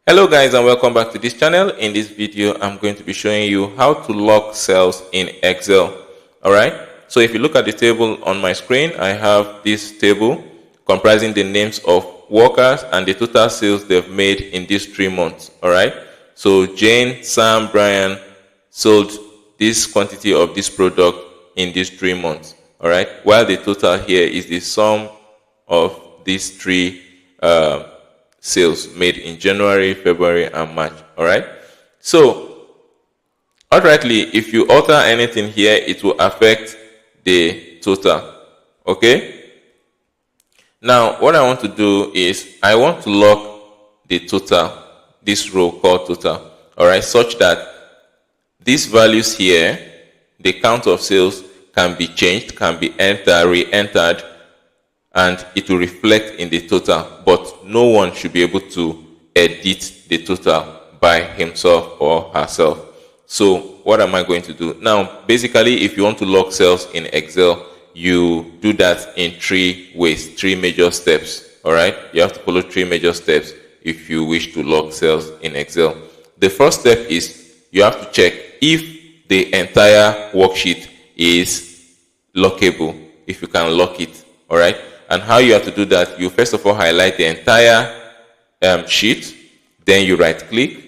Hello guys, and welcome back to this channel. In this video I'm going to be showing you how to lock cells in Excel. Alright, so if you look at the table on my screen, I have this table comprising the names of workers and the total sales they've made in these 3 months. Alright, so Jane, Sam, Brian sold this quantity of this product in these 3 months. Alright, while the total here is the sum of these 3 sales made in January, February, and March. All right. So, outrightly, if you alter anything here, it will affect the total. Okay. Now, what I want to do is I want to lock the total, this row called total. All right, such that these values here, the count of sales, can be changed, can be entered, re-entered, and it will reflect in the total, but no one should be able to edit the total by himself or herself. So what am I going to do? Now, basically, if you want to lock cells in Excel, you do that in 3 ways, 3 major steps. All right, you have to follow 3 major steps if you wish to lock cells in Excel. The first step is you have to check if the entire worksheet is lockable, if you can lock it. All right. And how you have to do that, you first of all highlight the entire sheet, then you right click,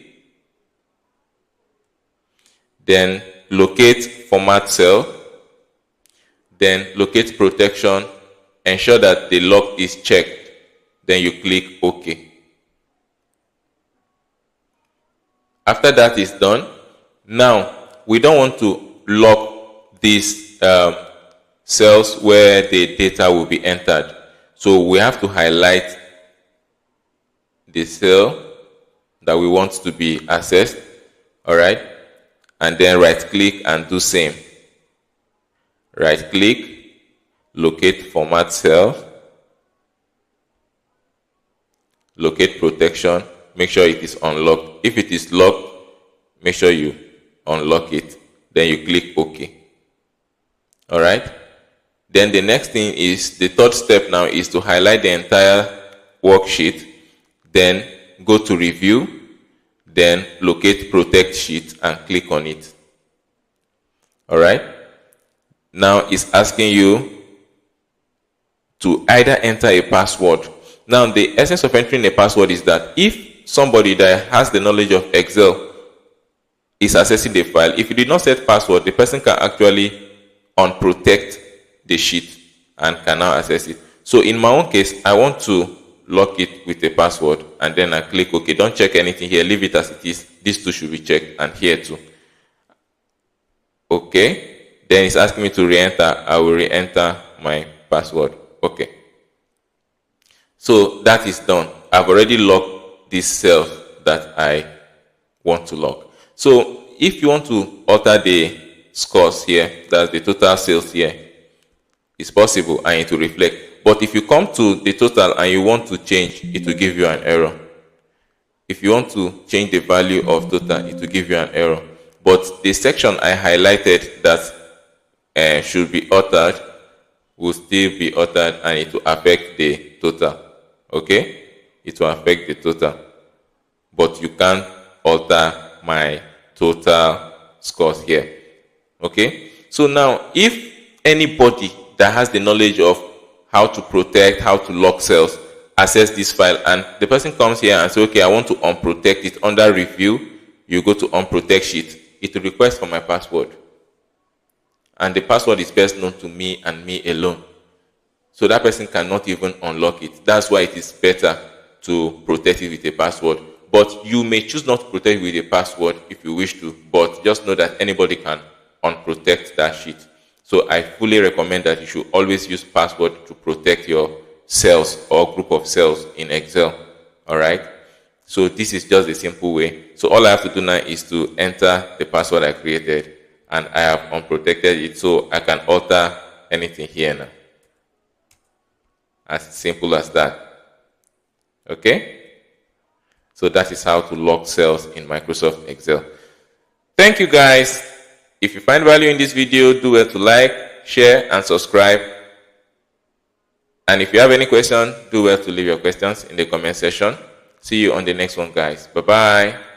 then locate format cell, then locate protection, ensure that the lock is checked, then you click OK. After that is done, now we don't want to lock these cells where the data will be entered. So we have to highlight the cell that we want to be accessed. All right. And then right click and do same. Right click, locate format cell, locate protection, make sure it is unlocked. If it is locked, make sure you unlock it. Then you click OK. All right. Then the next thing is, the third step now is to highlight the entire worksheet, then go to review, then locate protect sheet and click on it. All right. Now it's asking you to either enter a password. Now the essence of entering a password is that if somebody that has the knowledge of Excel is accessing the file, if you did not set password, the person can actually unprotect the sheet and can now access it. So in my own case, I want to lock it with a password, and then I click OK. Don't check anything here, leave it as it is. These two should be checked, and here too. Okay. Then it's asking me to re-enter. I will re-enter my password. Okay. So that is done. I've already locked this cell that I want to lock. So if you want to alter the scores here, that's the total sales here, it's possible and it will reflect. But if you come to the total and you want to change, it will give you an error. If you want to change the value of total, it will give you an error. But the section I highlighted that should be altered will still be altered, and it will affect the total. Okay? It will affect the total. But you can't alter my total scores here. Okay? So now, if anybody that has the knowledge of how to protect, how to lock cells, access this file, and the person comes here and says, okay, I want to unprotect it. Under review, you go to unprotect sheet. It will request for my password. And the password is best known to me and me alone. So that person cannot even unlock it. That's why it is better to protect it with a password. But you may choose not to protect it with a password if you wish to, but just know that anybody can unprotect that sheet. So I fully recommend that you should always use password to protect your cells or group of cells in Excel. All right. So this is just a simple way. So all I have to do now is to enter the password I created, and I have unprotected it, so I can alter anything here now. As simple as that. Okay. So that is how to lock cells in Microsoft Excel. Thank you guys. If you find value in this video, do well to like, share, and subscribe. And if you have any questions, do well to leave your questions in the comment section. See you on the next one, guys. Bye bye.